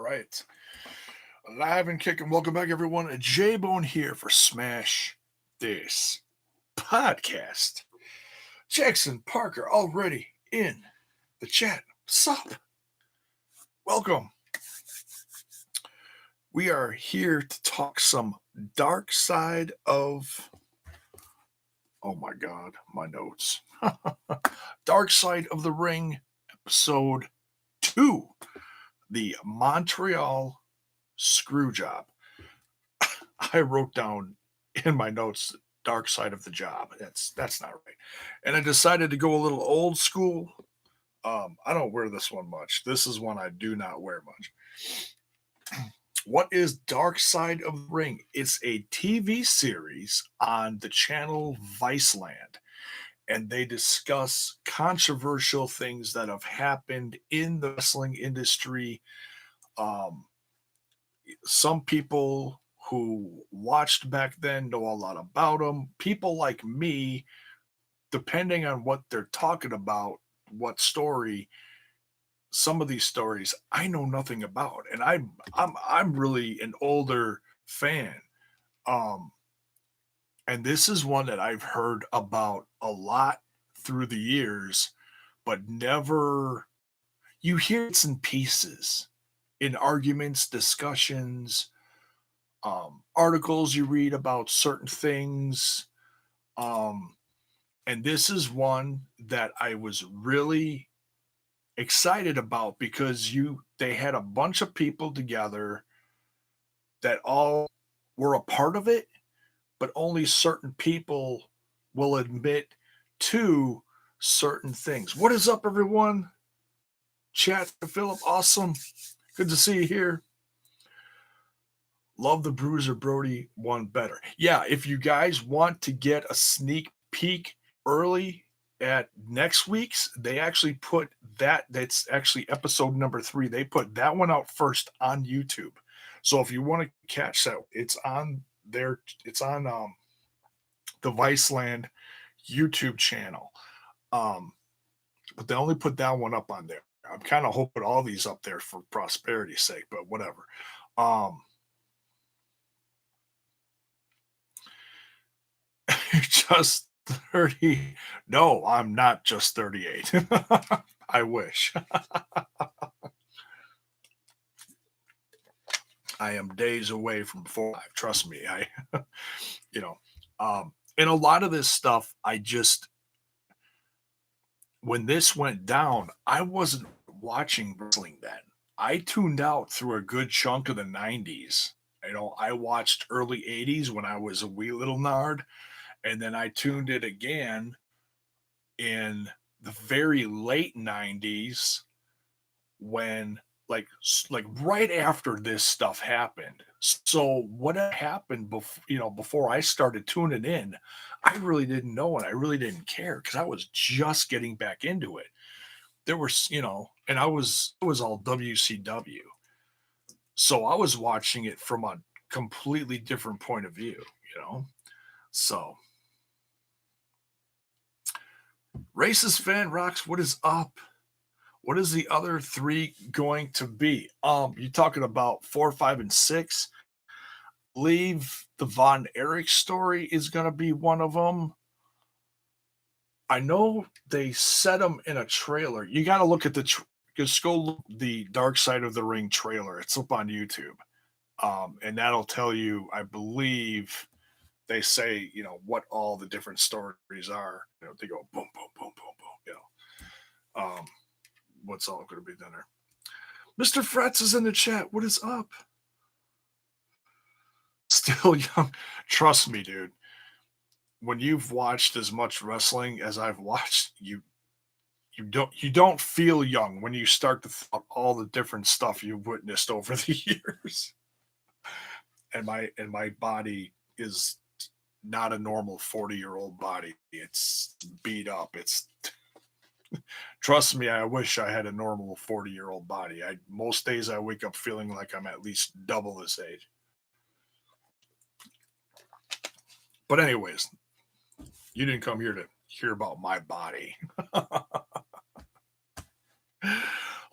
right. Alive and kicking. Welcome back, everyone. J-Bone here for Smash This Podcast. Jackson Parker already in the chat. What's up? Welcome. We are here to talk some dark side of... Oh my God, my notes. Dark Side of the Ring, episode 2. The Montreal Screwjob. I wrote down in my notes Dark Side of the Job. That's not right. And I decided to go a little old school. I don't wear this one much. This is one I do not wear much. What is Dark Side of the Ring? It's a TV series on the channel Viceland, and they discuss controversial things that have happened in the wrestling industry. Some people who watched back then know a lot about them. People like me, depending on what they're talking about, what story, some of these stories I know nothing about, and I'm really an older fan. Um, and this is one that I've heard about a lot through the years, but never. You hear bits and pieces in arguments, discussions, articles you read about certain things. And this is one that I was really excited about because they had a bunch of people together that all were a part of it, but only certain people will admit to certain things. What is up, everyone? Chat to Philip, awesome. Good to see you here. Love the Bruiser Brody one better. Yeah, if you guys want to get a sneak peek early at next week's, they actually put that's actually episode number 3. They put that one out first on YouTube. So if you want to catch that, it's on the Viceland YouTube channel. But they only put that one up on there. I'm kind of hoping all these up there for prosperity's sake, but whatever. Just 30. No, I'm not just 38. I wish. I am days away from 45. Trust me. And a lot of this stuff, when this went down, I wasn't watching wrestling then. I tuned out through a good chunk of the 90s. I watched early 80s when I was a wee little nard. And then I tuned it again in the very late 90s when like right after this stuff happened. So what happened before I started tuning in, I really didn't know, and I really didn't care because I was just getting back into it. There was, and it was all WCW. So I was watching it from a completely different point of view, So Racist Fan Rocks, what is up? What is the other 3 going to be? You talking about 4, 5, and 6? I believe the Von Erich story is going to be one of them. I know they set them in a trailer. You got to look at just go look the Dark Side of the Ring trailer. It's up on YouTube. And that'll tell you, I believe they say, what all the different stories are. They go boom, boom, boom, boom, boom, what's all going to be done there? Mr. Fretz is in the chat. What is up? Still young. Trust me, dude. When you've watched as much wrestling as I've watched, you don't feel young when you start to think all the different stuff you've witnessed over the years. And my body is not a normal 40-year-old body. It's beat up. Trust me, I wish I had a normal 40-year-old body. Most days I wake up feeling like I'm at least double this age. But anyways, you didn't come here to hear about my body.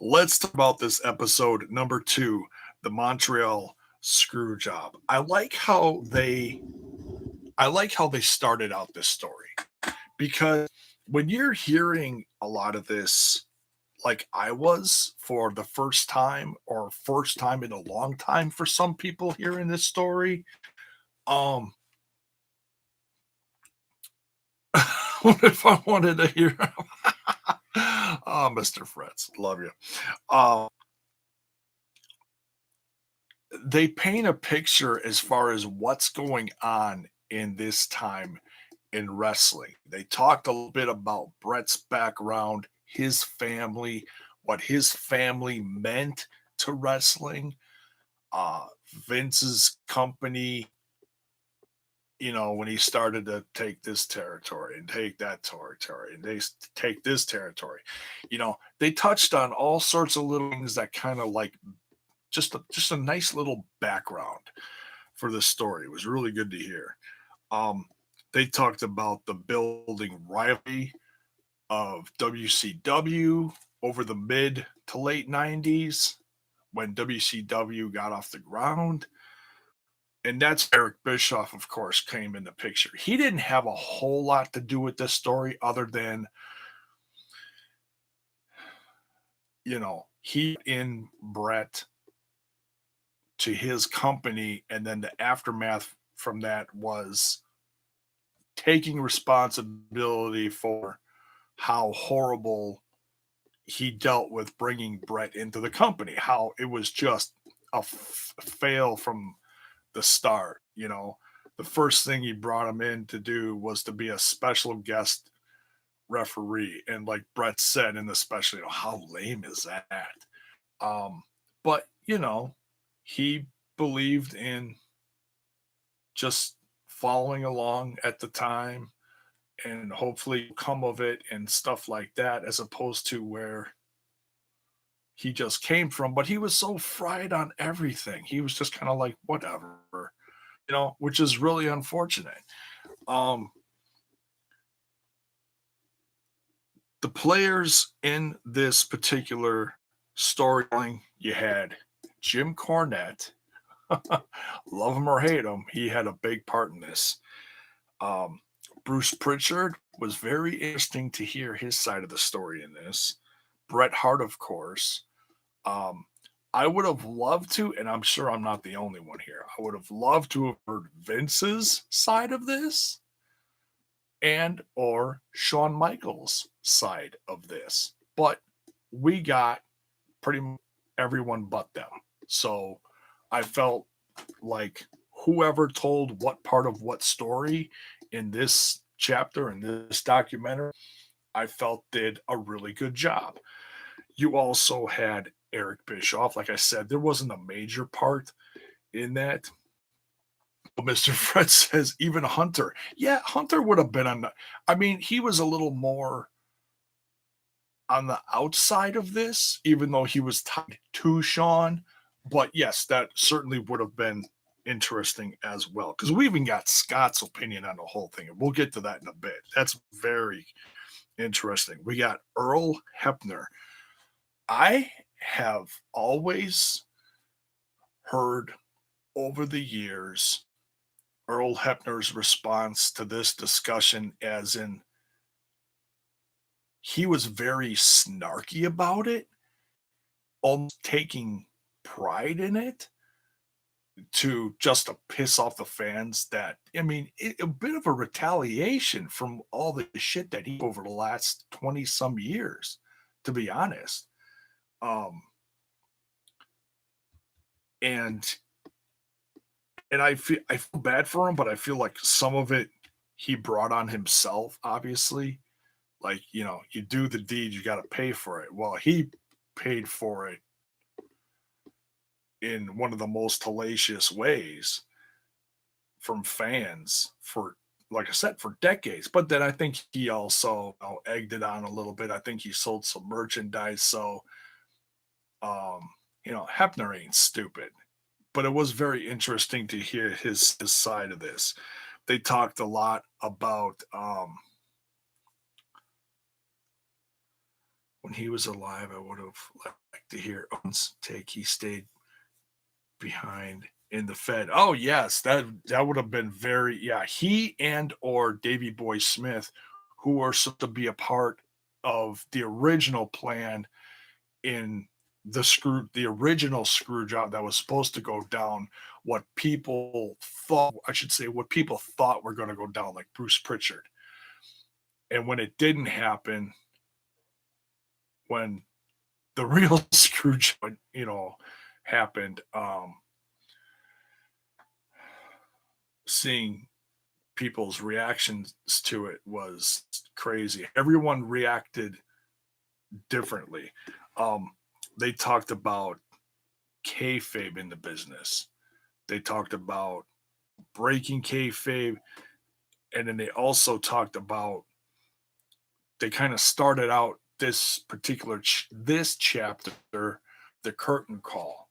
Let's talk about this episode number 2, the Montreal screw job. I like how they started out this story because when you're hearing a lot of this, like I was for the first time or first time in a long time for some people hearing this story, um, what if I wanted to hear? Oh, Mr. Fretz, love you. Um, they paint a picture as far as what's going on in this time in wrestling. They talked a little bit about Bret's background, his family, what his family meant to wrestling, uh, Vince's company, when he started to take this territory and take that territory and take this territory, they touched on all sorts of little things that kind of like just a nice little background for the story. It was really good to hear. Um, they talked about the building rivalry of WCW over the mid to late 90s when WCW got off the ground. And that's Eric Bischoff, of course, came in the picture. He didn't have a whole lot to do with this story other than, he in Bret to his company. And then the aftermath from that was taking responsibility for how horrible he dealt with bringing Bret into the company, how it was just a fail from the start. The first thing he brought him in to do was to be a special guest referee. And like Bret said in the special, how lame is that? But, he believed in just following along at the time and hopefully come of it and stuff like that, as opposed to where he just came from. But he was so fried on everything. He was just kind of like, whatever, which is really unfortunate. Um, the players in this particular storyline, you had Jim Cornette. Love him or hate him, he had a big part in this. Um, Bruce Pritchard was very interesting to hear his side of the story in this. Bret Hart, of course. Um, I would have loved to, and I'm sure I'm not the only one here. I would have loved to have heard Vince's side of this and or Shawn Michaels' side of this. But we got pretty much everyone but them. So I felt like whoever told what part of what story in this chapter in this documentary, I felt did a really good job. You also had Eric Bischoff. Like I said, there wasn't a major part in that. But Mr. Fred says even Hunter. Yeah, Hunter would have been on the. I mean, he was a little more on the outside of this, even though he was tied to Shawn. But yes, that certainly would have been interesting as well. Because we even got Scott's opinion on the whole thing. And we'll get to that in a bit. That's very interesting. We got Earl Hebner. I have always heard over the years Earl Hebner's response to this discussion as in he was very snarky about it, almost taking pride in it to just to piss off the fans. That I mean, a bit of a retaliation from all the shit that he over the last 20 some years, to be honest. Um, and I feel bad for him, but I feel like some of it he brought on himself, obviously. Like, you do the deed, you got to pay for it. Well, he paid for it in one of the most hellacious ways from fans for, like I said, for decades. But then I think he also egged it on a little bit. I think he sold some merchandise. So, Hebner ain't stupid. But it was very interesting to hear his side of this. They talked a lot about when he was alive. I would have liked to hear Owen's take. He stayed behind in the Fed. Oh yes, that would have been very, yeah. He and or Davy Boy Smith, who were supposed to be a part of the original plan in the original screw job that was supposed to go down. What people thought, I should say, what people thought were going to go down, like Bruce Pritchard. And when it didn't happen, when the real screw job, happened, seeing people's reactions to it was crazy. Everyone reacted differently. Um, they talked about kayfabe in the business. They talked about breaking kayfabe, and then they also talked about, they kind of started out this particular this chapter, the curtain call,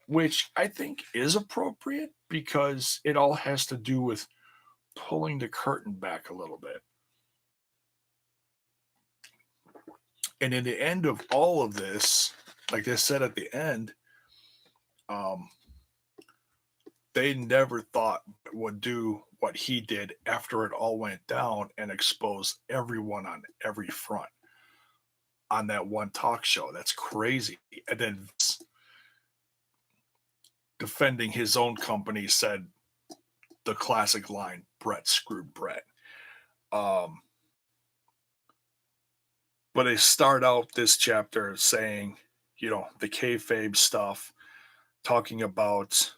which I think is appropriate because it all has to do with pulling the curtain back a little bit. And in the end of all of this, like they said at the end, um, they never thought would do what he did after it all went down and expose everyone on every front on that one talk show. That's crazy. And then defending his own company said the classic line, Bret screwed Bret. Um, but they start out this chapter saying, the kayfabe stuff, talking about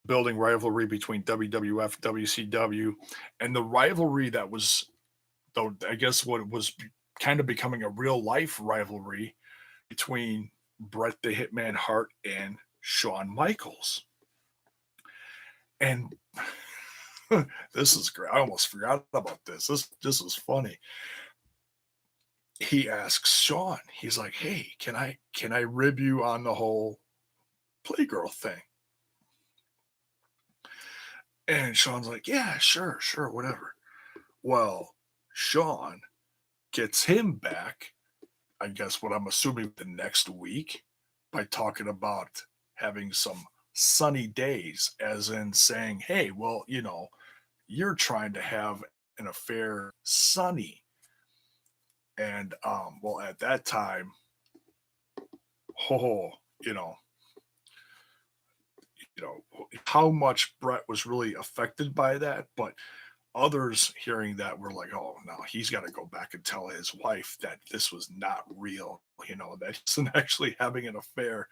building rivalry between WWF, WCW, and the rivalry that was, though I guess what was kind of becoming a real life rivalry between Bret the Hitman Hart and Shawn Michaels. And this is great. I almost forgot about this. This was funny. He asks Shawn, he's like, "Hey, can I rib you on the whole Playgirl thing?" And Shawn's like, "Yeah, sure, whatever." Well, Shawn gets him back, I guess what I'm assuming the next week, by talking about having some sunny days, as in saying, "Hey, well, you're trying to have an affair sunny." And well, at that time, oh, you know, how much Bret was really affected by that, but others hearing that were like, "Oh no, he's got to go back and tell his wife that this was not real, that he's actually having an affair."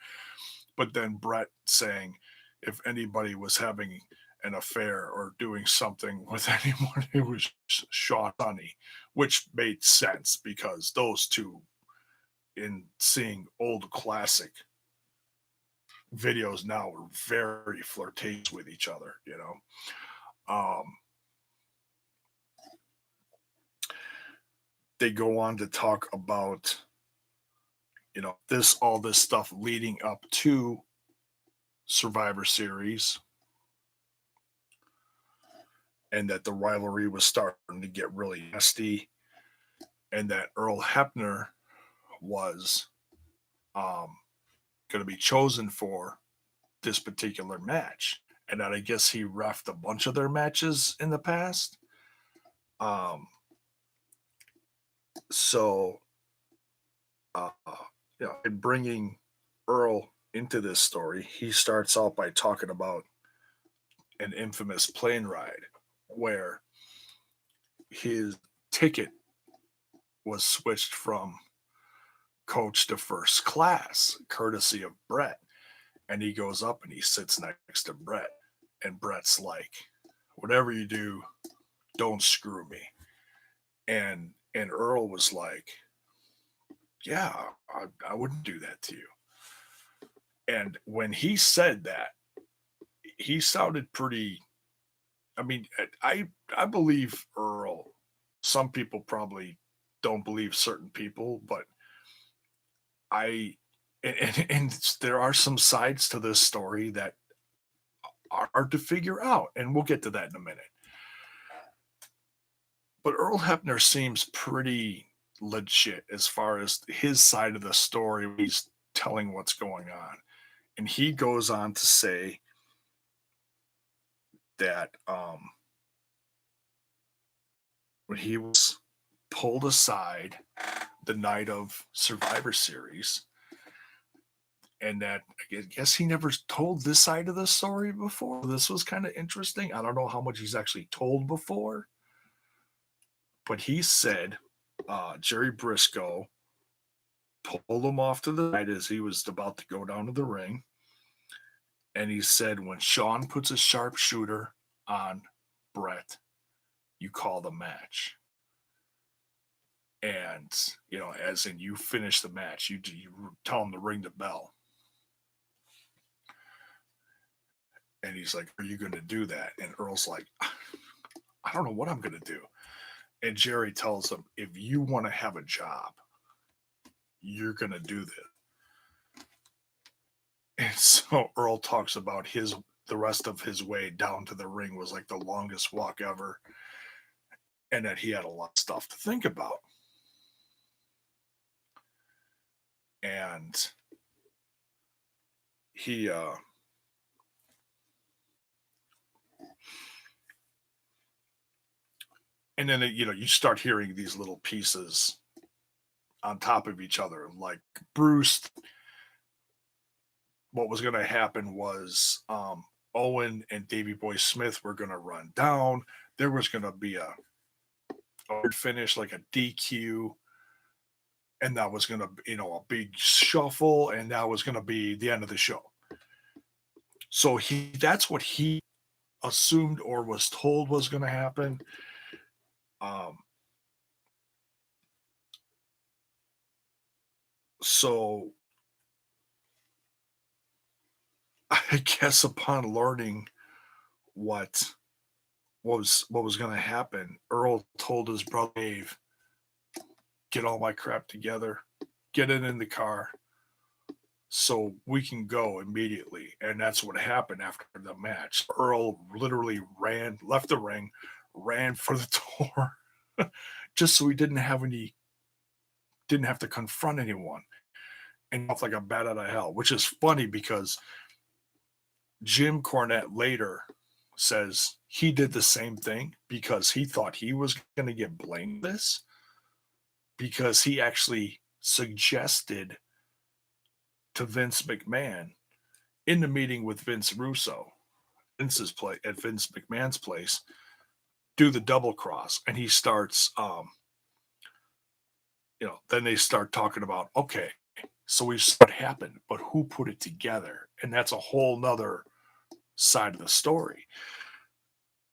But then Bret saying, if anybody was having an affair or doing something with anyone, it was Shawn Tunney, which made sense because those two, in seeing old classic videos now, were very flirtatious with each other. Um, they go on to talk about, all this stuff leading up to Survivor Series, and that the rivalry was starting to get really nasty, and that Earl Hebner was going to be chosen for this particular match, and that I guess he reffed a bunch of their matches in the past. So, in bringing Earl into this story, he starts out by talking about an infamous plane ride where his ticket was switched from coach to first class, courtesy of Bret. And he goes up and he sits next to Bret. And Bret's like, "Whatever you do, don't screw me." And Earl was like, "Yeah, I wouldn't do that to you." And when he said that, he sounded pretty. I mean, I believe Earl. Some people probably don't believe certain people, but I and there are some sides to this story that are hard to figure out, and we'll get to that in a minute. But Earl Hebner seems pretty legit as far as his side of the story. He's telling what's going on, And he goes on to say that when he was pulled aside the night of Survivor Series, and that I guess he never told this side of the story before. This was kind of interesting. I don't know how much he's actually told before, but he said Jerry Briscoe pulled him off to the side as he was about to go down to the ring. And he said, when Shawn puts a sharpshooter on Bret, you call the match. And, as in you finish the match, you tell him to ring the bell. And he's like, are you going to do that? And Earl's like, I don't know what I'm going to do. And Jerry tells him, if you want to have a job, you're going to do this. And so Earl talks about the rest of his way down to the ring was like the longest walk ever. And that he had a lot of stuff to think about. And he, and then, you start hearing these little pieces on top of each other. Like Bruce, what was going to happen was Owen and Davey Boy Smith were going to run down. There was going to be a finish, like a DQ. And that was going to, a big shuffle. And that was going to be the end of the show. So that's what he assumed or was told was going to happen. So I guess upon learning what was going to happen, Earl told his brother Dave, get all my crap together, get it in the car so we can go immediately. And that's what happened after the match. Earl literally left the ring, ran for the door just so he didn't have to confront anyone, and off like a bat out of hell, which is funny because Jim Cornette later says he did the same thing because he thought he was going to get blamed for this, because he actually suggested to Vince McMahon in the meeting with Vince Russo, at Vince McMahon's place, do the double cross. And he starts, then they start talking about, okay, so we saw what happened, but who put it together? And that's a whole nother side of the story.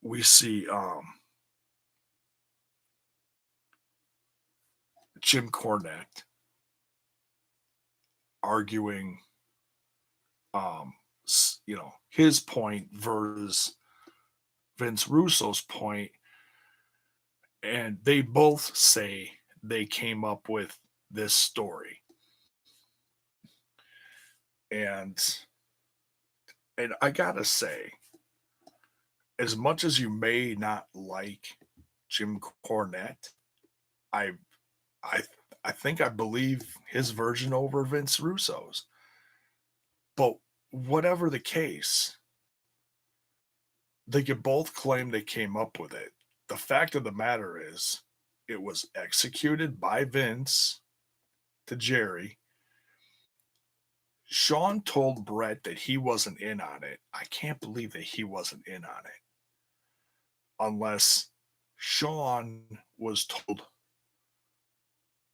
We see Jim Cornette arguing, his point versus Vince Russo's point, and they both say they came up with this story. And I gotta say, as much as you may not like Jim Cornette, I think I believe his version over Vince Russo's. But whatever the case, they could both claim they came up with it. The fact of the matter is, it was executed by Vince to Jerry. Shawn told Bret that he wasn't in on it. I can't believe that he wasn't in on it. Unless Shawn was told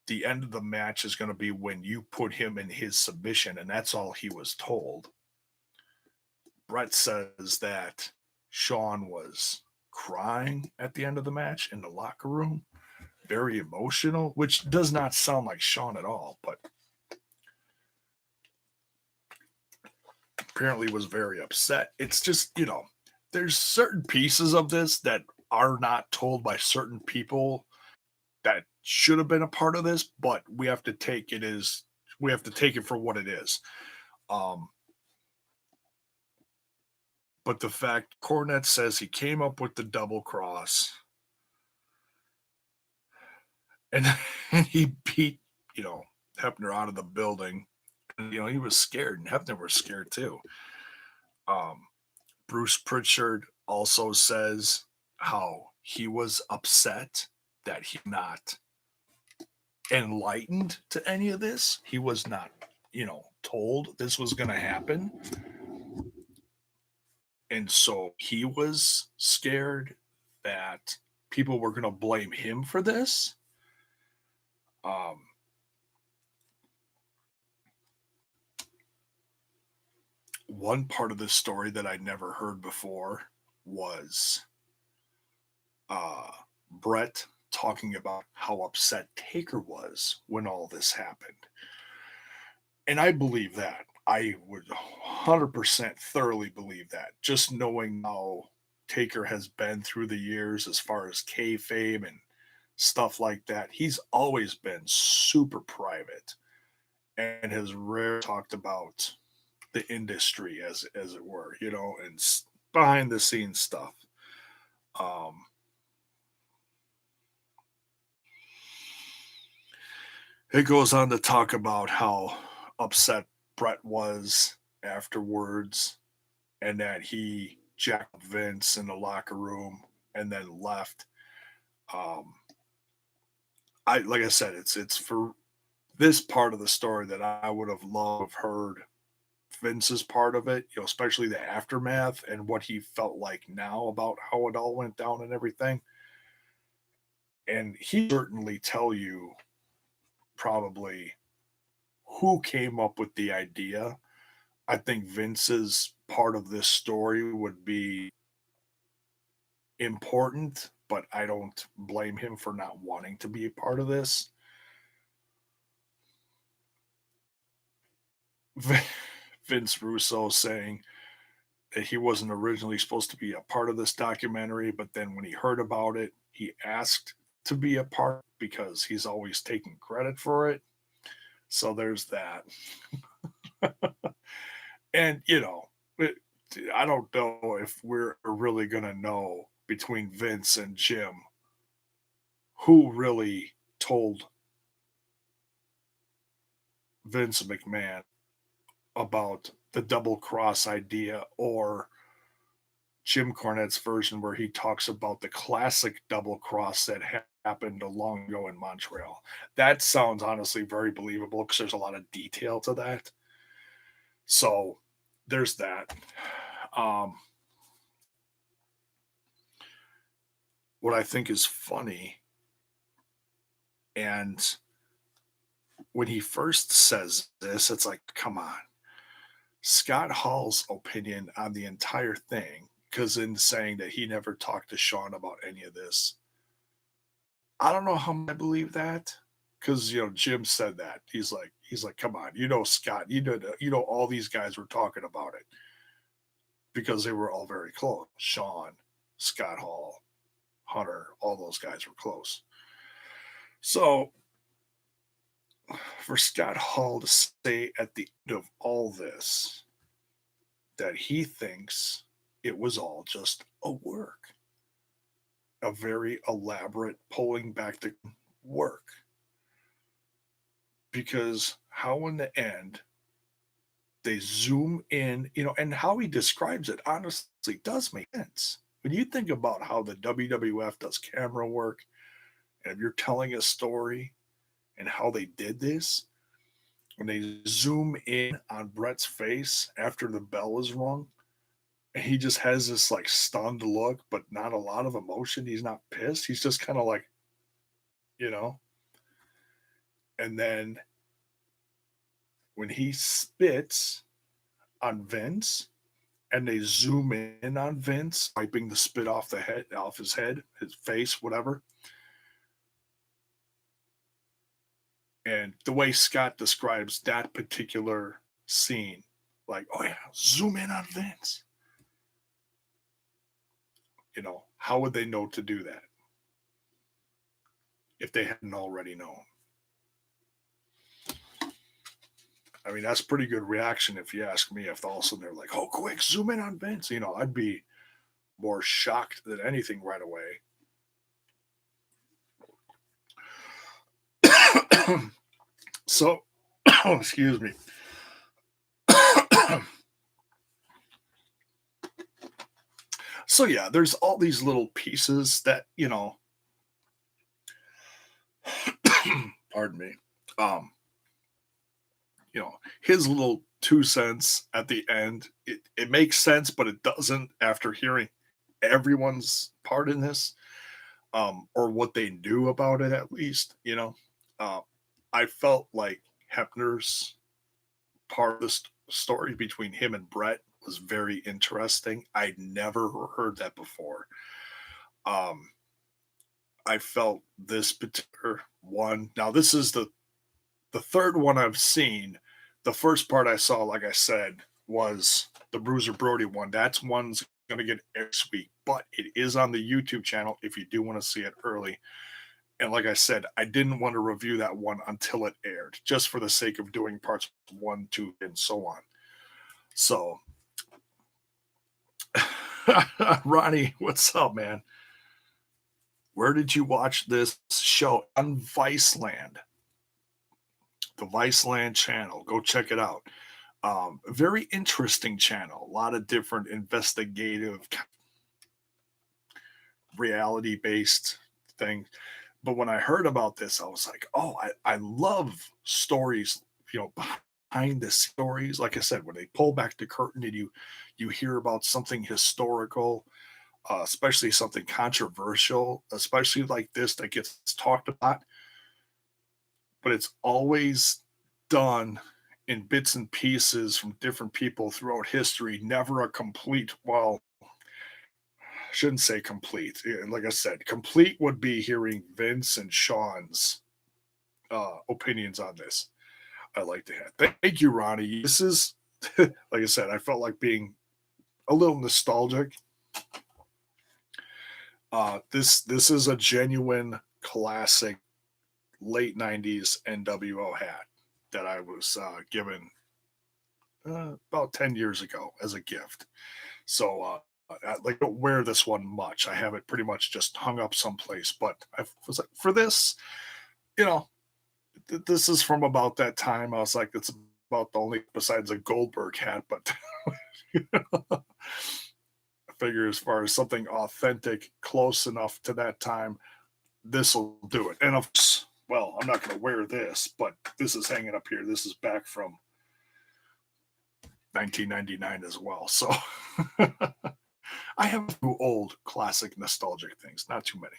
the end of the match is going to be when you put him in his submission, and that's all he was told. Bret says that Shawn was crying at the end of the match in the locker room, very emotional, which does not sound like Shawn at all, but apparently was very upset. It's just, there's certain pieces of this that are not told by certain people that should have been a part of this, but we have to take it for what it is. But the fact Cornette says he came up with the double cross, and he beat, Hebner out of the building, He was scared, and Hebner was scared too. Um, Bruce Pritchard also says how he was upset that he not enlightened to any of this. He was not, told this was going to happen. And so he was scared that people were going to blame him for this. Um, one part of this story that I'd never heard before was uh, Bret talking about how upset Taker was when all this happened. And I believe that. I would 100% thoroughly believe that. Just knowing how Taker has been through the years as far as kayfabe and stuff like that, he's always been super private and has rarely talked about the industry as it were, and behind the scenes stuff. Um, it goes on to talk about how upset Bret was afterwards and that he jacked Vince in the locker room and then left. Um, I like I said, it's for this part of the story that I would have loved to have heard Vince's part of it, especially the aftermath and what he felt like now about how it all went down and everything. And he certainly tell you probably who came up with the idea. I think Vince's part of this story would be important, but I don't blame him for not wanting to be a part of this. Vince Russo saying that he wasn't originally supposed to be a part of this documentary, but then when he heard about it, he asked to be a part because he's always taking credit for it. So there's that. And, I don't know if we're really going to know between Vince and Jim who really told Vince McMahon about the double cross idea or Jim Cornette's version where he talks about the classic double cross that happened a long ago in Montreal. That sounds honestly very believable because there's a lot of detail to that. So there's that. Um, what I think is funny, and when he first says this, it's like, come on. Scott Hall's opinion on the entire thing, because in saying that he never talked to Shawn about any of this, I don't know how I believe that. Because Jim said that he's like, come on, Scott, all these guys were talking about it because they were all very close. Shawn, Scott Hall, Hunter, all those guys were close. So for Scott Hall to say at the end of all this that he thinks it was all just a work, a very elaborate pulling back the work. Because how in the end they zoom in, and how he describes it honestly does make sense. When you think about how the WWF does camera work, and if you're telling a story and how they did this, when they zoom in on Bret's face after the bell is rung, and he just has this like stunned look, but not a lot of emotion. He's not pissed. He's just kind of like, you know. And then when he spits on Vince and they zoom in on Vince, wiping the spit off his head, his face, whatever. And the way Scott describes that particular scene, like, oh yeah, zoom in on Vince. How would they know to do that if they hadn't already known? I mean, that's pretty good reaction if you ask me. If all of a sudden they're like, oh, quick, zoom in on Vince, I'd be more shocked than anything right away. So, excuse me. So yeah, there's all these little pieces that, pardon me. Um, his little 2 cents at the end, it makes sense, but it doesn't after hearing everyone's part in this, or what they knew about it at least. Uh, I felt like Hefner's part of the story between him and Brett was very interesting. I'd never heard that before. Um, I felt this particular one. Now, this is the third one I've seen. The first part I saw, like I said, was the Bruiser Brody one. That's one's going to get next week, but it is on the YouTube channel if you do want to see it early. And like I said, I didn't want to review that one until it aired, just for the sake of doing parts one, two, and so on. So, Ronnie, what's up, man? Where did you watch this show? On Viceland, the Viceland channel. Go check it out. Very interesting channel. A lot of different investigative, reality based things. But when I heard about this, I was like, oh, I love stories, behind the stories. Like I said, when they pull back the curtain and you hear about something historical, especially something controversial, especially like this that gets talked about, but it's always done in bits and pieces from different people throughout history, never a complete, well, shouldn't say complete. Like I said, complete would be hearing Vince and Shawn's opinions on this. I like to have. Thank you, Ronnie. This is, like I said, I felt like being a little nostalgic. This is a genuine classic late '90s NWO hat that I was given about 10 years ago as a gift. So I don't wear this one much. I have it pretty much just hung up someplace. But I was like, for this, you know, this is from about that time. I was like, it's about the only besides a Goldberg hat, but I figure as far as something authentic, close enough to that time, this will do it. And of course, well, I'm not going to wear this, but this is hanging up here. This is back from 1999 as well. So I have a few old classic nostalgic things, not too many.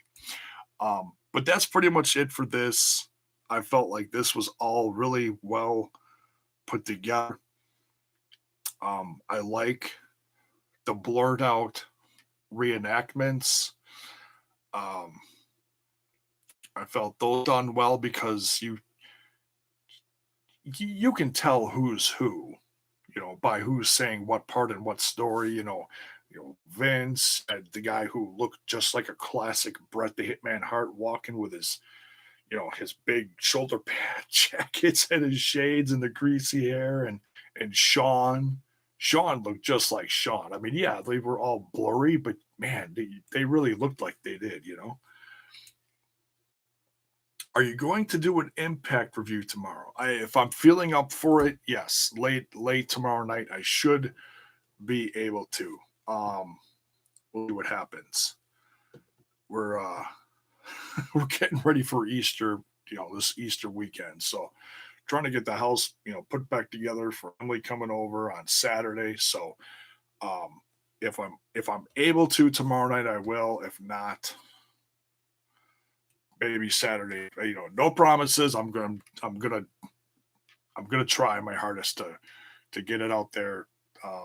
But that's pretty much it for this. I felt like this was all really well put together. I like the blurred out reenactments. Um, I felt those done well because you can tell who's who, by who's saying what part and what story. Vince, the guy who looked just like a classic Bret the Hitman Hart, walking with his big shoulder pad jackets and his shades and the greasy hair, and Shawn looked just like Shawn. I mean, yeah, they were all blurry, but man, they really looked like they did. Are you going to do an Impact review tomorrow? If I'm feeling up for it, yes. Late tomorrow night, I should be able to. We'll see what happens. We're we're getting ready for Easter, this Easter weekend. So trying to get the house, put back together for family coming over on Saturday. So um, if I'm able to tomorrow night, I will. If not, maybe Saturday. No promises. I'm gonna try my hardest to get it out there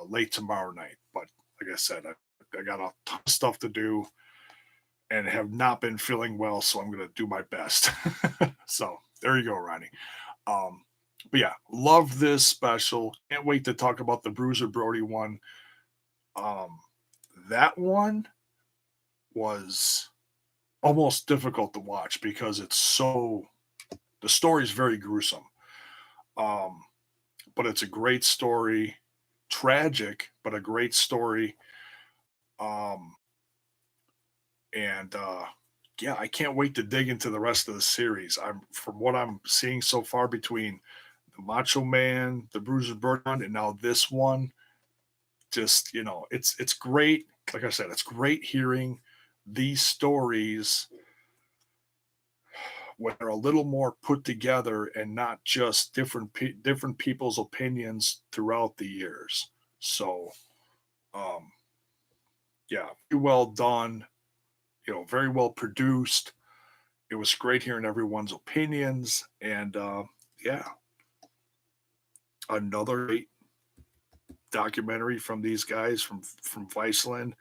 late tomorrow night. But like I said, I got a ton of stuff to do and have not been feeling well, so I'm gonna do my best. So there you go, Ronnie. Um, but yeah, love this special. Can't wait to talk about the Bruiser Brody one. Um, that one was almost difficult to watch because the story's very gruesome. Um, but it's a great story, tragic, but a great story. Um, and yeah, I can't wait to dig into the rest of the series. I'm From what I'm seeing so far between the Macho Man, the Bruiser Brody, and now this one. Just it's great like I said, it's great hearing these stories when they're a little more put together and not just different people's opinions throughout the years. So, um, yeah, very well done. Very well produced. It was great hearing everyone's opinions, and yeah, another great documentary from these guys from Viceland,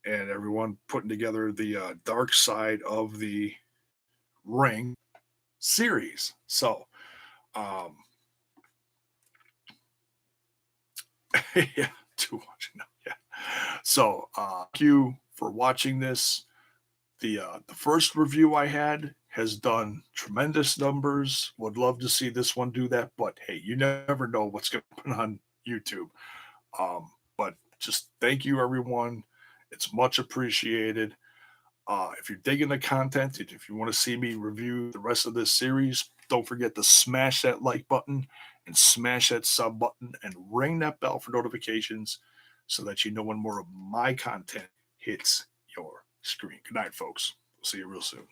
and everyone putting together the dark side of the ring series. So, um, yeah, too much. No, yeah. So, thank you for watching this. The first review I had has done tremendous numbers. Would love to see this one do that, but hey, you never know what's going to happen on YouTube. But just thank you, everyone. It's much appreciated. If you're digging the content, and if you want to see me review the rest of this series, don't forget to smash that like button and smash that sub button and ring that bell for notifications so that you know when more of my content hits your screen. Good night, folks. We'll see you real soon.